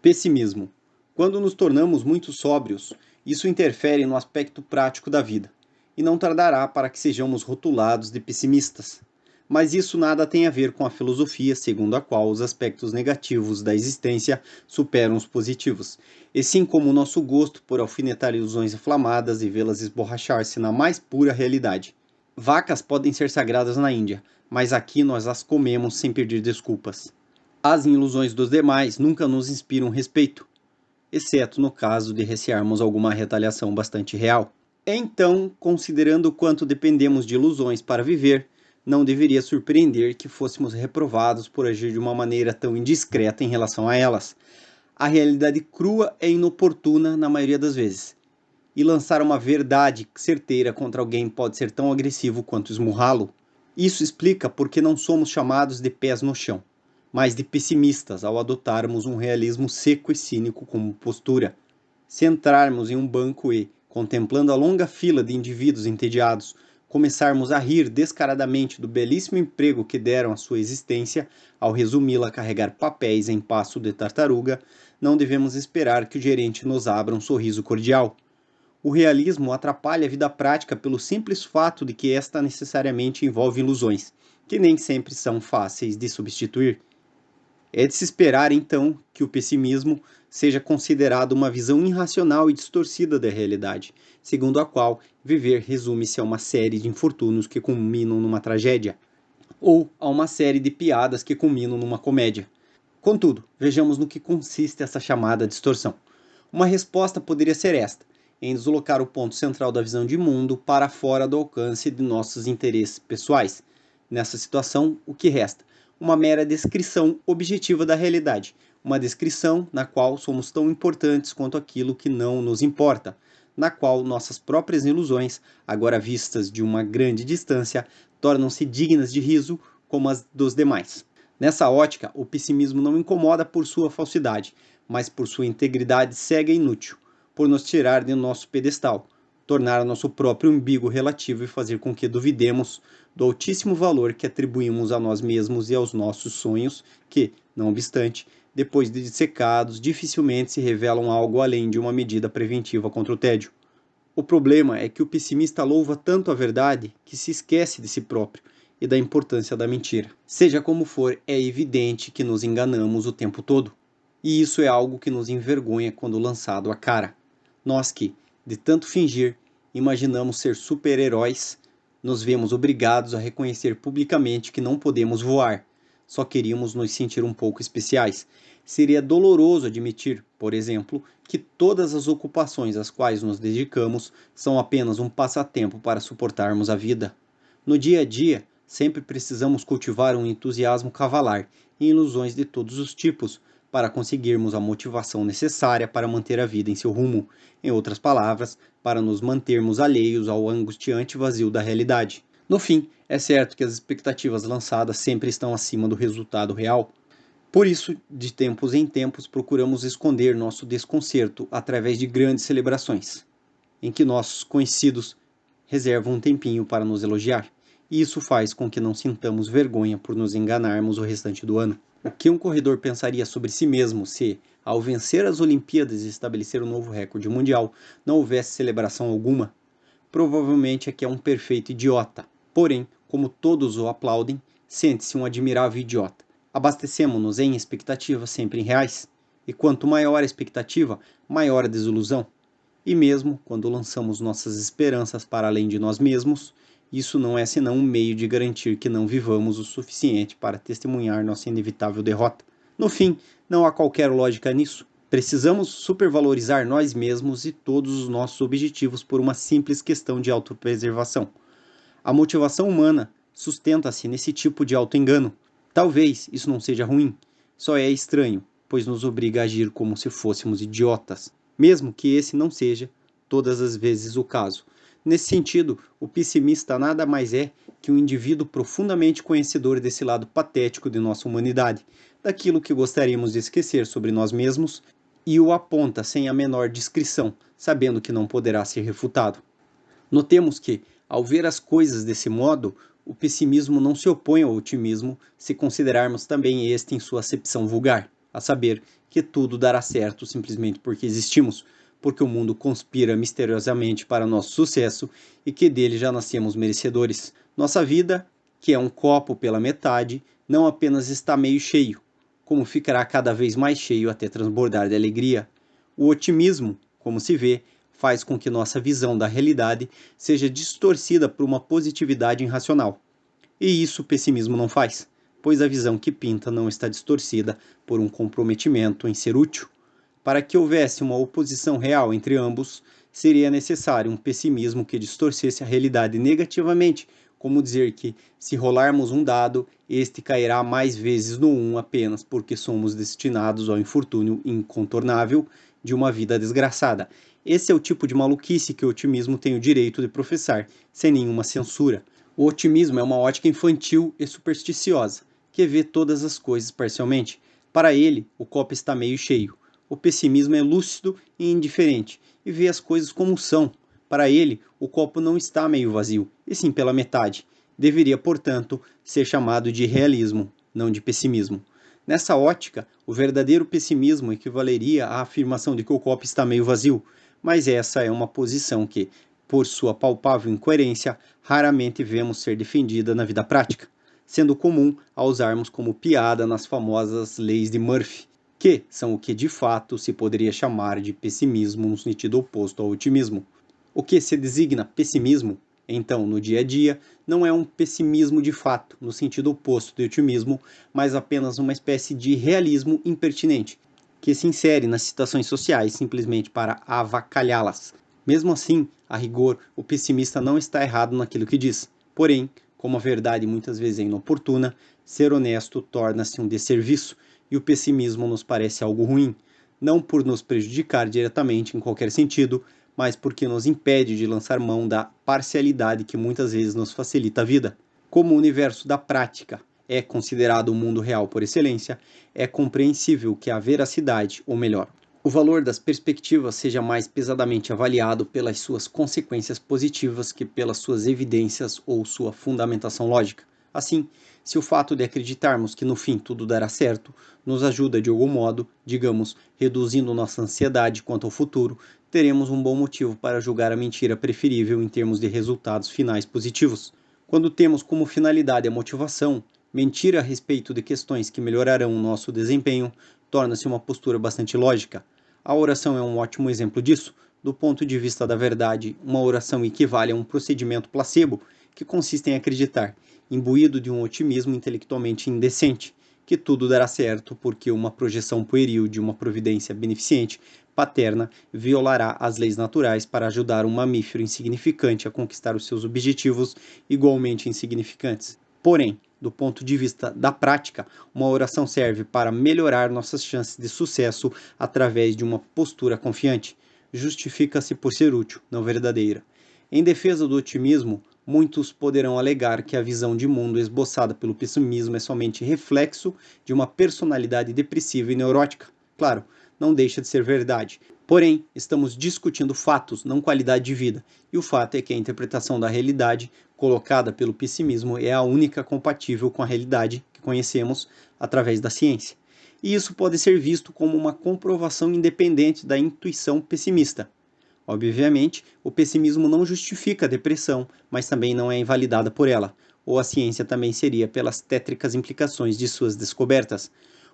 Pessimismo. Quando nos tornamos muito sóbrios, isso interfere no aspecto prático da vida, e não tardará para que sejamos rotulados de pessimistas. Mas isso nada tem a ver com a filosofia segundo a qual os aspectos negativos da existência superam os positivos, e sim como o nosso gosto por alfinetar ilusões inflamadas e vê-las esborrachar-se na mais pura realidade. Vacas podem ser sagradas na Índia, mas aqui nós as comemos sem pedir desculpas. As ilusões dos demais nunca nos inspiram respeito, exceto no caso de recearmos alguma retaliação bastante real. Então, considerando o quanto dependemos de ilusões para viver, não deveria surpreender que fôssemos reprovados por agir de uma maneira tão indiscreta em relação a elas. A realidade crua é inoportuna na maioria das vezes, e lançar uma verdade certeira contra alguém pode ser tão agressivo quanto esmurrá-lo. Isso explica por que não somos chamados de pés no chão, mas de pessimistas ao adotarmos um realismo seco e cínico como postura. Se entrarmos em um banco e, contemplando a longa fila de indivíduos entediados, começarmos a rir descaradamente do belíssimo emprego que deram à sua existência ao resumi-la a carregar papéis em passo de tartaruga, não devemos esperar que o gerente nos abra um sorriso cordial. O realismo atrapalha a vida prática pelo simples fato de que esta necessariamente envolve ilusões, que nem sempre são fáceis de substituir. É de se esperar, então, que o pessimismo seja considerado uma visão irracional e distorcida da realidade, segundo a qual viver resume-se a uma série de infortúnios que culminam numa tragédia, ou a uma série de piadas que culminam numa comédia. Contudo, vejamos no que consiste essa chamada distorção. Uma resposta poderia ser esta, em deslocar o ponto central da visão de mundo para fora do alcance de nossos interesses pessoais. Nessa situação, o que resta? Uma mera descrição objetiva da realidade, uma descrição na qual somos tão importantes quanto aquilo que não nos importa, na qual nossas próprias ilusões, agora vistas de uma grande distância, tornam-se dignas de riso como as dos demais. Nessa ótica, o pessimismo não incomoda por sua falsidade, mas por sua integridade cega e inútil, por nos tirar de nosso pedestal, tornar nosso próprio umbigo relativo e fazer com que duvidemos do altíssimo valor que atribuímos a nós mesmos e aos nossos sonhos, que, não obstante, depois de dissecados, dificilmente se revelam algo além de uma medida preventiva contra o tédio. O problema é que o pessimista louva tanto a verdade que se esquece de si próprio e da importância da mentira. Seja como for, é evidente que nos enganamos o tempo todo, e isso é algo que nos envergonha quando lançado à cara. Nós que, de tanto fingir, imaginamos ser super-heróis, nos vemos obrigados a reconhecer publicamente que não podemos voar, só queríamos nos sentir um pouco especiais. Seria doloroso admitir, por exemplo, que todas as ocupações às quais nos dedicamos são apenas um passatempo para suportarmos a vida. No dia a dia, sempre precisamos cultivar um entusiasmo cavalar e ilusões de todos os tipos, para conseguirmos a motivação necessária para manter a vida em seu rumo, em outras palavras, para nos mantermos alheios ao angustiante vazio da realidade. No fim, é certo que as expectativas lançadas sempre estão acima do resultado real. Por isso, de tempos em tempos, procuramos esconder nosso desconcerto através de grandes celebrações, em que nossos conhecidos reservam um tempinho para nos elogiar, e isso faz com que não sintamos vergonha por nos enganarmos o restante do ano. O que um corredor pensaria sobre si mesmo se, ao vencer as Olimpíadas e estabelecer um novo recorde mundial, não houvesse celebração alguma? Provavelmente é que é um perfeito idiota. Porém, como todos o aplaudem, sente-se um admirável idiota. Abastecemos-nos em expectativas sempre em reais, e quanto maior a expectativa, maior a desilusão. E mesmo quando lançamos nossas esperanças para além de nós mesmos, isso não é senão um meio de garantir que não vivamos o suficiente para testemunhar nossa inevitável derrota. No fim, não há qualquer lógica nisso. Precisamos supervalorizar nós mesmos e todos os nossos objetivos por uma simples questão de autopreservação. A motivação humana sustenta-se nesse tipo de autoengano. Talvez isso não seja ruim, só é estranho, pois nos obriga a agir como se fôssemos idiotas, mesmo que esse não seja todas as vezes o caso. Nesse sentido, o pessimista nada mais é que um indivíduo profundamente conhecedor desse lado patético de nossa humanidade, daquilo que gostaríamos de esquecer sobre nós mesmos, e o aponta sem a menor discrição, sabendo que não poderá ser refutado. Notemos que, ao ver as coisas desse modo, o pessimismo não se opõe ao otimismo se considerarmos também este em sua acepção vulgar. a saber que tudo dará certo simplesmente porque existimos, porque o mundo conspira misteriosamente para nosso sucesso e que dele já nascemos merecedores. Nossa vida, que é um copo pela metade, não apenas está meio cheio, como ficará cada vez mais cheio até transbordar de alegria. O otimismo, como se vê, faz com que nossa visão da realidade seja distorcida por uma positividade irracional. E isso o pessimismo não faz, pois a visão que pinta não está distorcida por um comprometimento em ser útil. Para que houvesse uma oposição real entre ambos, seria necessário um pessimismo que distorcesse a realidade negativamente, como dizer que, se rolarmos um dado, este cairá mais vezes no 1 apenas porque somos destinados ao infortúnio incontornável de uma vida desgraçada. Esse é o tipo de maluquice que o otimismo tem o direito de professar, sem nenhuma censura. O otimismo é uma ótica infantil e supersticiosa, que vê todas as coisas parcialmente. Para ele, o copo está meio cheio. O pessimismo é lúcido e indiferente, e vê as coisas como são. Para ele, o copo não está meio vazio, e sim pela metade. Deveria, portanto, ser chamado de realismo, não de pessimismo. Nessa ótica, o verdadeiro pessimismo equivaleria à afirmação de que o copo está meio vazio, mas essa é uma posição que, por sua palpável incoerência, raramente vemos ser defendida na vida prática, sendo comum a usarmos como piada nas famosas leis de Murphy, que são o que de fato se poderia chamar de pessimismo no sentido oposto ao otimismo. O que se designa pessimismo, então, no dia a dia, não é um pessimismo de fato, no sentido oposto do otimismo, mas apenas uma espécie de realismo impertinente, que se insere nas situações sociais simplesmente para avacalhá-las. Mesmo assim, a rigor, o pessimista não está errado naquilo que diz. Porém, como a verdade muitas vezes é inoportuna, ser honesto torna-se um desserviço, e o pessimismo nos parece algo ruim, não por nos prejudicar diretamente em qualquer sentido, mas porque nos impede de lançar mão da parcialidade que muitas vezes nos facilita a vida. Como o universo da prática é considerado o mundo real por excelência, é compreensível que a veracidade, ou melhor, o valor das perspectivas seja mais pesadamente avaliado pelas suas consequências positivas que pelas suas evidências ou sua fundamentação lógica. Assim, se o fato de acreditarmos que no fim tudo dará certo nos ajuda de algum modo, digamos, reduzindo nossa ansiedade quanto ao futuro, teremos um bom motivo para julgar a mentira preferível em termos de resultados finais positivos. Quando temos como finalidade a motivação, mentir a respeito de questões que melhorarão o nosso desempenho torna-se uma postura bastante lógica. A oração é um ótimo exemplo disso. Do ponto de vista da verdade, uma oração equivale a um procedimento placebo, que consiste em acreditar, imbuído de um otimismo intelectualmente indecente, que tudo dará certo porque uma projeção pueril de uma providência beneficente, paterna, violará as leis naturais para ajudar um mamífero insignificante a conquistar os seus objetivos igualmente insignificantes. Porém, do ponto de vista da prática, uma oração serve para melhorar nossas chances de sucesso através de uma postura confiante. Justifica-se por ser útil, não verdadeira. Em defesa do otimismo, muitos poderão alegar que a visão de mundo esboçada pelo pessimismo é somente reflexo de uma personalidade depressiva e neurótica. Claro, não deixa de ser verdade. Porém, estamos discutindo fatos, não qualidade de vida, e o fato é que a interpretação da realidade colocada pelo pessimismo é a única compatível com a realidade que conhecemos através da ciência. E isso pode ser visto como uma comprovação independente da intuição pessimista. Obviamente, o pessimismo não justifica a depressão, mas também não é invalidada por ela, ou a ciência também seria pelas tétricas implicações de suas descobertas.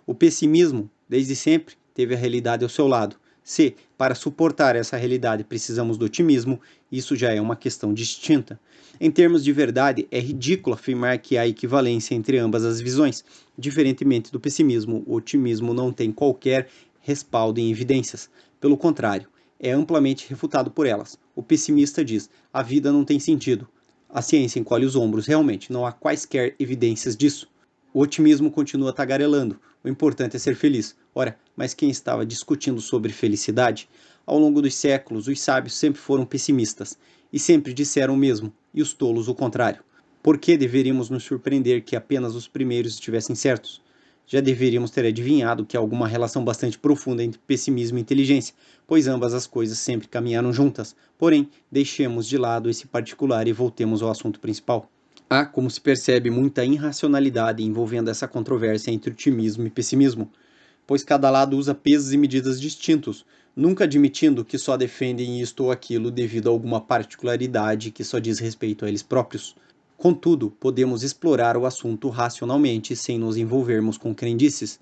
O pessimismo, desde sempre, teve a realidade ao seu lado. Se, para suportar essa realidade, precisamos do otimismo, isso já é uma questão distinta. Em termos de verdade, é ridículo afirmar que há equivalência entre ambas as visões. Diferentemente do pessimismo, o otimismo não tem qualquer respaldo em evidências. Pelo contrário, é amplamente refutado por elas. O pessimista diz: a vida não tem sentido. A ciência encolhe os ombros, realmente, não há quaisquer evidências disso. O otimismo continua tagarelando. O importante é ser feliz. Ora, mas quem estava discutindo sobre felicidade? Ao longo dos séculos, os sábios sempre foram pessimistas, e sempre disseram o mesmo, e os tolos o contrário. Por que deveríamos nos surpreender que apenas os primeiros estivessem certos? Já deveríamos ter adivinhado que há alguma relação bastante profunda entre pessimismo e inteligência, pois ambas as coisas sempre caminharam juntas. Porém, deixemos de lado esse particular e voltemos ao assunto principal. Há, como se percebe, muita irracionalidade envolvendo essa controvérsia entre otimismo e pessimismo. pois cada lado usa pesos e medidas distintos, nunca admitindo que só defendem isto ou aquilo devido a alguma particularidade que só diz respeito a eles próprios. Contudo, podemos explorar o assunto racionalmente sem nos envolvermos com crendices.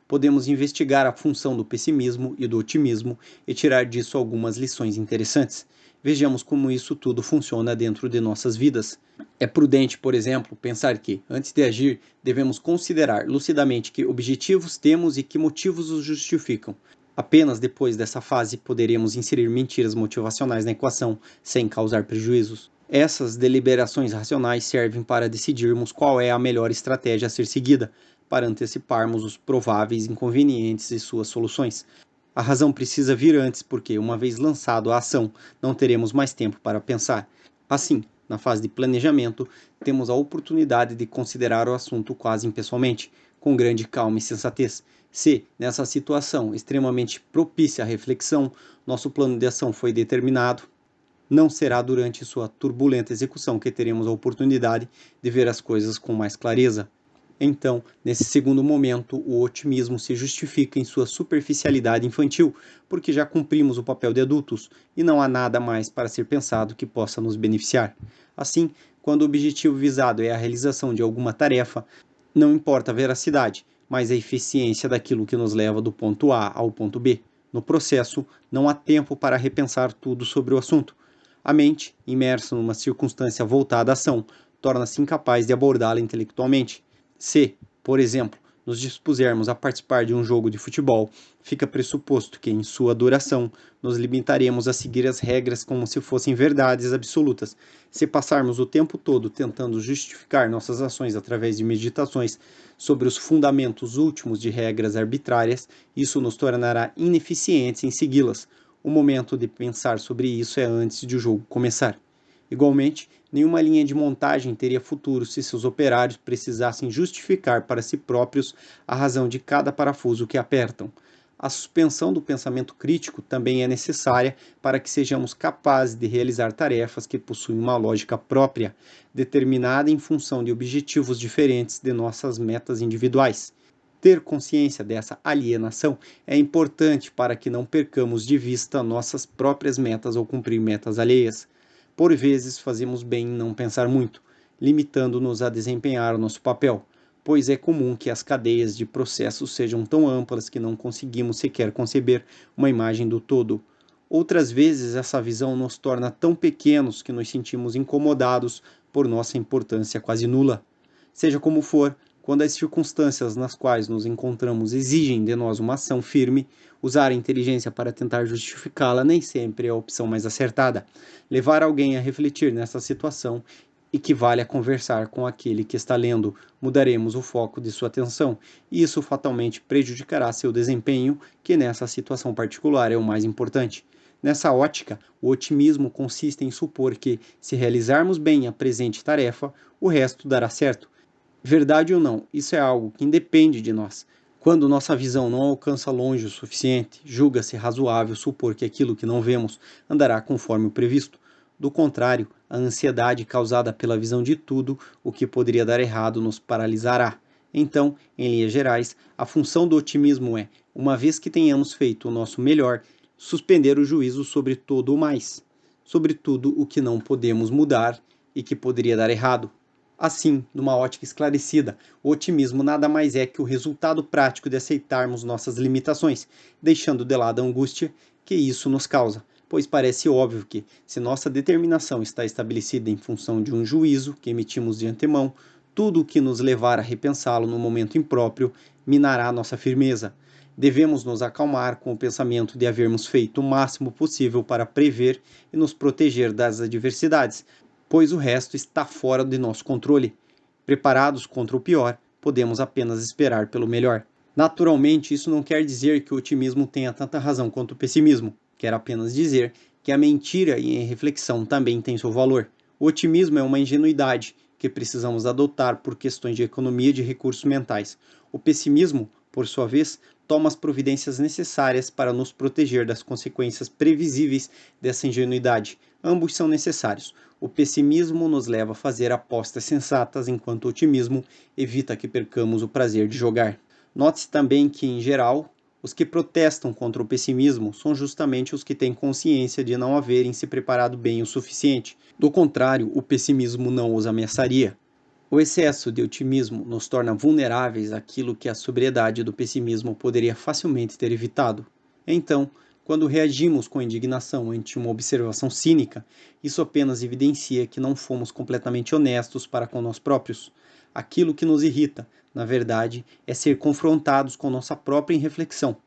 Podemos investigar a função do pessimismo e do otimismo e tirar disso algumas lições interessantes. Vejamos como isso tudo funciona dentro de nossas vidas. É prudente, por exemplo, pensar que, antes de agir, devemos considerar lucidamente que objetivos temos e que motivos os justificam. Apenas depois dessa fase poderemos inserir mentiras motivacionais na equação, sem causar prejuízos. Essas deliberações racionais servem para decidirmos qual é a melhor estratégia a ser seguida, para anteciparmos os prováveis inconvenientes e suas soluções. A razão precisa vir antes, porque, uma vez lançado a ação, não teremos mais tempo para pensar. Assim, na fase de planejamento, temos a oportunidade de considerar o assunto quase impessoalmente, com grande calma e sensatez. Se, nessa situação extremamente propícia à reflexão, nosso plano de ação foi determinado, não será durante sua turbulenta execução que teremos a oportunidade de ver as coisas com mais clareza. Então, nesse segundo momento, o otimismo se justifica em sua superficialidade infantil, porque já cumprimos o papel de adultos e não há nada mais para ser pensado que possa nos beneficiar. Assim, quando o objetivo visado é a realização de alguma tarefa, não importa a veracidade, mas a eficiência daquilo que nos leva do ponto A ao ponto B. No processo, não há tempo para repensar tudo sobre o assunto. A mente, imersa numa circunstância voltada à ação, torna-se incapaz de abordá-la intelectualmente. Se, por exemplo, nos dispusermos a participar de um jogo de futebol, fica pressuposto que, em sua duração, nos limitaremos a seguir as regras como se fossem verdades absolutas. Se passarmos o tempo todo tentando justificar nossas ações através de meditações sobre os fundamentos últimos de regras arbitrárias, isso nos tornará ineficientes em segui-las. O momento de pensar sobre isso é antes de o jogo começar. Igualmente, nenhuma linha de montagem teria futuro se seus operários precisassem justificar para si próprios a razão de cada parafuso que apertam. A suspensão do pensamento crítico também é necessária para que sejamos capazes de realizar tarefas que possuem uma lógica própria, determinada em função de objetivos diferentes de nossas metas individuais. Ter consciência dessa alienação é importante para que não percamos de vista nossas próprias metas ou cumprir metas alheias. Por vezes fazemos bem em não pensar muito, limitando-nos a desempenhar o nosso papel, pois é comum que as cadeias de processos sejam tão amplas que não conseguimos sequer conceber uma imagem do todo. Outras vezes essa visão nos torna tão pequenos que nos sentimos incomodados por nossa importância quase nula. Seja como for, quando as circunstâncias nas quais nos encontramos exigem de nós uma ação firme, usar a inteligência para tentar justificá-la nem sempre é a opção mais acertada. Levar alguém a refletir nessa situação equivale a conversar com aquele que está lendo. Mudaremos o foco de sua atenção, e isso fatalmente prejudicará seu desempenho, que nessa situação particular é o mais importante. Nessa ótica, o otimismo consiste em supor que, se realizarmos bem a presente tarefa, o resto dará certo. Verdade ou não, isso é algo que independe de nós. Quando nossa visão não alcança longe o suficiente, julga-se razoável supor que aquilo que não vemos andará conforme o previsto. Do contrário, a ansiedade causada pela visão de tudo o que poderia dar errado nos paralisará. Então, em linhas gerais, a função do otimismo é, uma vez que tenhamos feito o nosso melhor, suspender o juízo sobre todo o mais, sobre tudo o que não podemos mudar e que poderia dar errado. Assim, numa ótica esclarecida, o otimismo nada mais é que o resultado prático de aceitarmos nossas limitações, deixando de lado a angústia que isso nos causa, pois parece óbvio que, se nossa determinação está estabelecida em função de um juízo que emitimos de antemão, tudo o que nos levar a repensá-lo no momento impróprio minará nossa firmeza. Devemos nos acalmar com o pensamento de havermos feito o máximo possível para prever e nos proteger das adversidades, pois o resto está fora de nosso controle. Preparados contra o pior, podemos apenas esperar pelo melhor. Naturalmente, isso não quer dizer que o otimismo tenha tanta razão quanto o pessimismo. Quer apenas dizer que a mentira e a reflexão também têm seu valor. O otimismo é uma ingenuidade que precisamos adotar por questões de economia de recursos mentais. O pessimismo, por sua vez, toma as providências necessárias para nos proteger das consequências previsíveis dessa ingenuidade. Ambos são necessários. O pessimismo nos leva a fazer apostas sensatas, enquanto o otimismo evita que percamos o prazer de jogar. Note-se também que, em geral, os que protestam contra o pessimismo são justamente os que têm consciência de não haverem se preparado bem o suficiente. Do contrário, o pessimismo não os ameaçaria. O excesso de otimismo nos torna vulneráveis àquilo que a sobriedade do pessimismo poderia facilmente ter evitado. Então, quando reagimos com indignação ante uma observação cínica, isso apenas evidencia que não fomos completamente honestos para com nós próprios. Aquilo que nos irrita, na verdade, é ser confrontados com nossa própria irreflexão.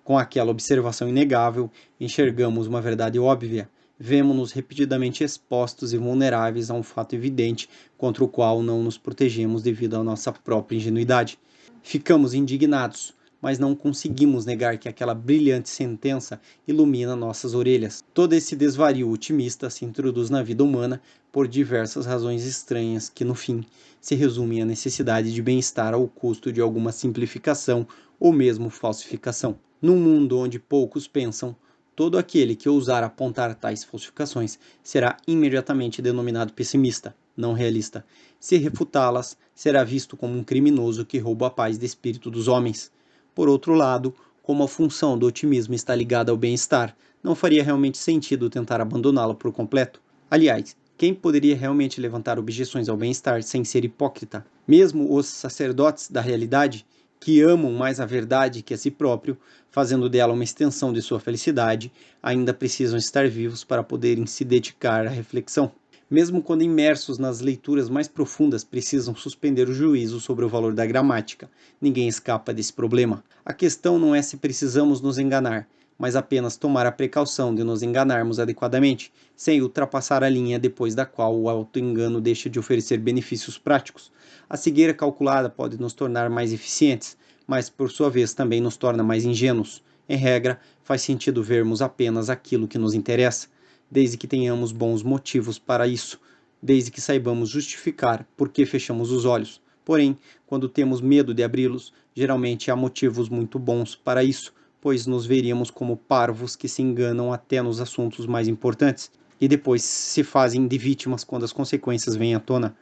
Com aquela observação inegável, enxergamos uma verdade óbvia. Vemo-nos repetidamente expostos e vulneráveis a um fato evidente contra o qual não nos protegemos devido à nossa própria ingenuidade. Ficamos indignados, mas não conseguimos negar que aquela brilhante sentença ilumina nossas orelhas. Todo esse desvario otimista se introduz na vida humana por diversas razões estranhas que, no fim, se resumem à necessidade de bem-estar ao custo de alguma simplificação ou mesmo falsificação. Num mundo onde poucos pensam, todo aquele que ousar apontar tais falsificações será imediatamente denominado pessimista, não realista. Se refutá-las, será visto como um criminoso que rouba a paz de espírito dos homens. Por outro lado, como a função do otimismo está ligada ao bem-estar, não faria realmente sentido tentar abandoná-lo por completo. Aliás, quem poderia realmente levantar objeções ao bem-estar sem ser hipócrita? Mesmo os sacerdotes da realidade, que amam mais a verdade que a si próprio, fazendo dela uma extensão de sua felicidade, ainda precisam estar vivos para poderem se dedicar à reflexão. Mesmo quando imersos nas leituras mais profundas, precisam suspender o juízo sobre o valor da gramática. Ninguém escapa desse problema. A questão não é se precisamos nos enganar, mas apenas tomar a precaução de nos enganarmos adequadamente, sem ultrapassar a linha depois da qual o auto-engano deixa de oferecer benefícios práticos. A cegueira calculada pode nos tornar mais eficientes, mas por sua vez também nos torna mais ingênuos. Em regra, faz sentido vermos apenas aquilo que nos interessa, desde que tenhamos bons motivos para isso, desde que saibamos justificar por que fechamos os olhos. Porém, quando temos medo de abri-los, geralmente há motivos muito bons para isso, pois nos veríamos como parvos que se enganam até nos assuntos mais importantes e depois se fazem de vítimas quando as consequências vêm à tona.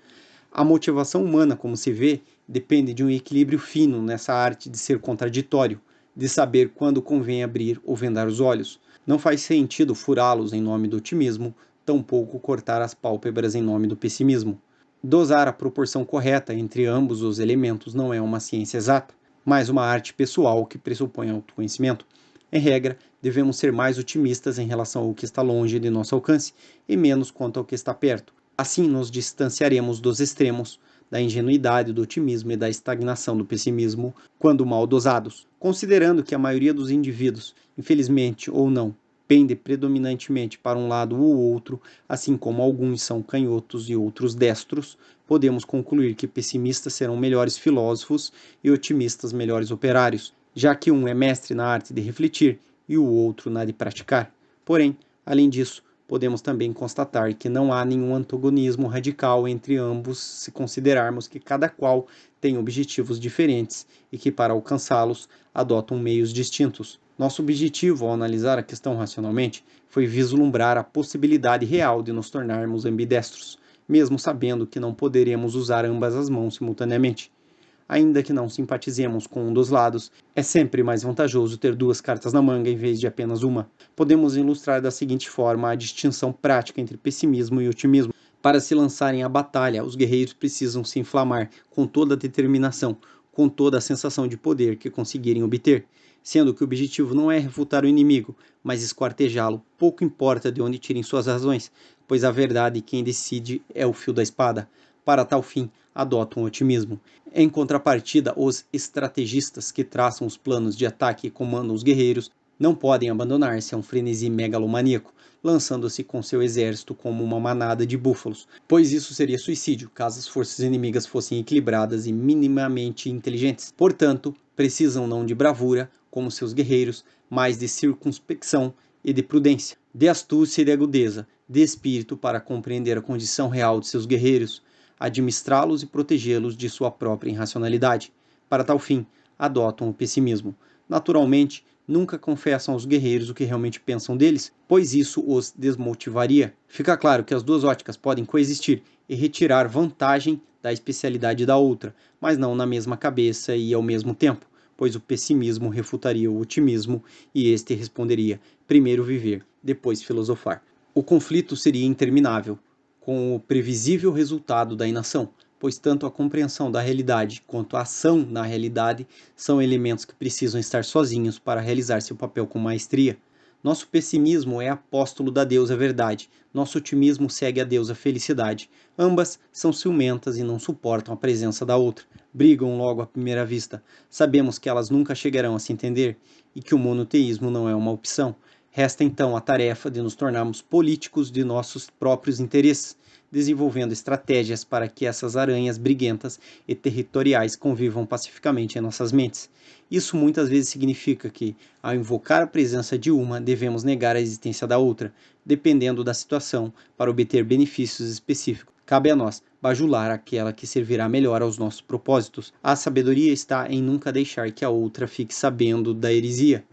A motivação humana, como se vê, depende de um equilíbrio fino nessa arte de ser contraditório, de saber quando convém abrir ou vendar os olhos. Não faz sentido furá-los em nome do otimismo, tampouco cortar as pálpebras em nome do pessimismo. Dosar a proporção correta entre ambos os elementos não é uma ciência exata, mas uma arte pessoal que pressupõe autoconhecimento. Em regra, devemos ser mais otimistas em relação ao que está longe de nosso alcance e menos quanto ao que está perto. Assim nos distanciaremos dos extremos, da ingenuidade do otimismo e da estagnação do pessimismo, quando mal dosados. Considerando que a maioria dos indivíduos, infelizmente ou não, pende predominantemente para um lado ou outro, assim como alguns são canhotos e outros destros, podemos concluir que pessimistas serão melhores filósofos e otimistas melhores operários, já que um é mestre na arte de refletir e o outro na de praticar. Porém, além disso, podemos também constatar que não há nenhum antagonismo radical entre ambos se considerarmos que cada qual tem objetivos diferentes e que, para alcançá-los, adotam meios distintos. Nosso objetivo ao analisar a questão racionalmente foi vislumbrar a possibilidade real de nos tornarmos ambidestros, mesmo sabendo que não poderemos usar ambas as mãos simultaneamente. Ainda que não simpatizemos com um dos lados, é sempre mais vantajoso ter duas cartas na manga em vez de apenas uma. Podemos ilustrar da seguinte forma a distinção prática entre pessimismo e otimismo. Para se lançarem à batalha, os guerreiros precisam se inflamar com toda a determinação, com toda a sensação de poder que conseguirem obter, sendo que o objetivo não é refutar o inimigo, mas esquartejá-lo. Pouco importa de onde tirem suas razões, pois a verdade quem decide é o fio da espada. Para tal fim, adotam o otimismo. Em contrapartida, os estrategistas que traçam os planos de ataque e comandam os guerreiros não podem abandonar-se a um frenesi megalomaníaco, lançando-se com seu exército como uma manada de búfalos, pois isso seria suicídio caso as forças inimigas fossem equilibradas e minimamente inteligentes. Portanto, precisam não de bravura, como seus guerreiros, mas de circunspecção e de prudência, de astúcia e de agudeza, de espírito para compreender a condição real de seus guerreiros, administrá-los e protegê-los de sua própria irracionalidade. Para tal fim, adotam o pessimismo. Naturalmente, nunca confessam aos guerreiros o que realmente pensam deles, pois isso os desmotivaria. Fica claro que as duas óticas podem coexistir e retirar vantagem da especialidade da outra, mas não na mesma cabeça e ao mesmo tempo. pois o pessimismo refutaria o otimismo e este responderia: primeiro viver, depois filosofar. O conflito seria interminável, com o previsível resultado da inação, pois tanto a compreensão da realidade quanto a ação na realidade são elementos que precisam estar sozinhos para realizar seu papel com maestria. Nosso pessimismo é apóstolo da deusa verdade, nosso otimismo segue a deusa felicidade. Ambas são ciumentas e não suportam a presença da outra, brigam logo à primeira vista. Sabemos que elas nunca chegarão a se entender e que o monoteísmo não é uma opção. Resta então a tarefa de nos tornarmos políticos de nossos próprios interesses, desenvolvendo estratégias para que essas aranhas briguentas e territoriais convivam pacificamente em nossas mentes. Isso muitas vezes significa que, ao invocar a presença de uma, devemos negar a existência da outra, dependendo da situação, para obter benefícios específicos. Cabe a nós bajular aquela que servirá melhor aos nossos propósitos. A sabedoria está em nunca deixar que a outra fique sabendo da heresia.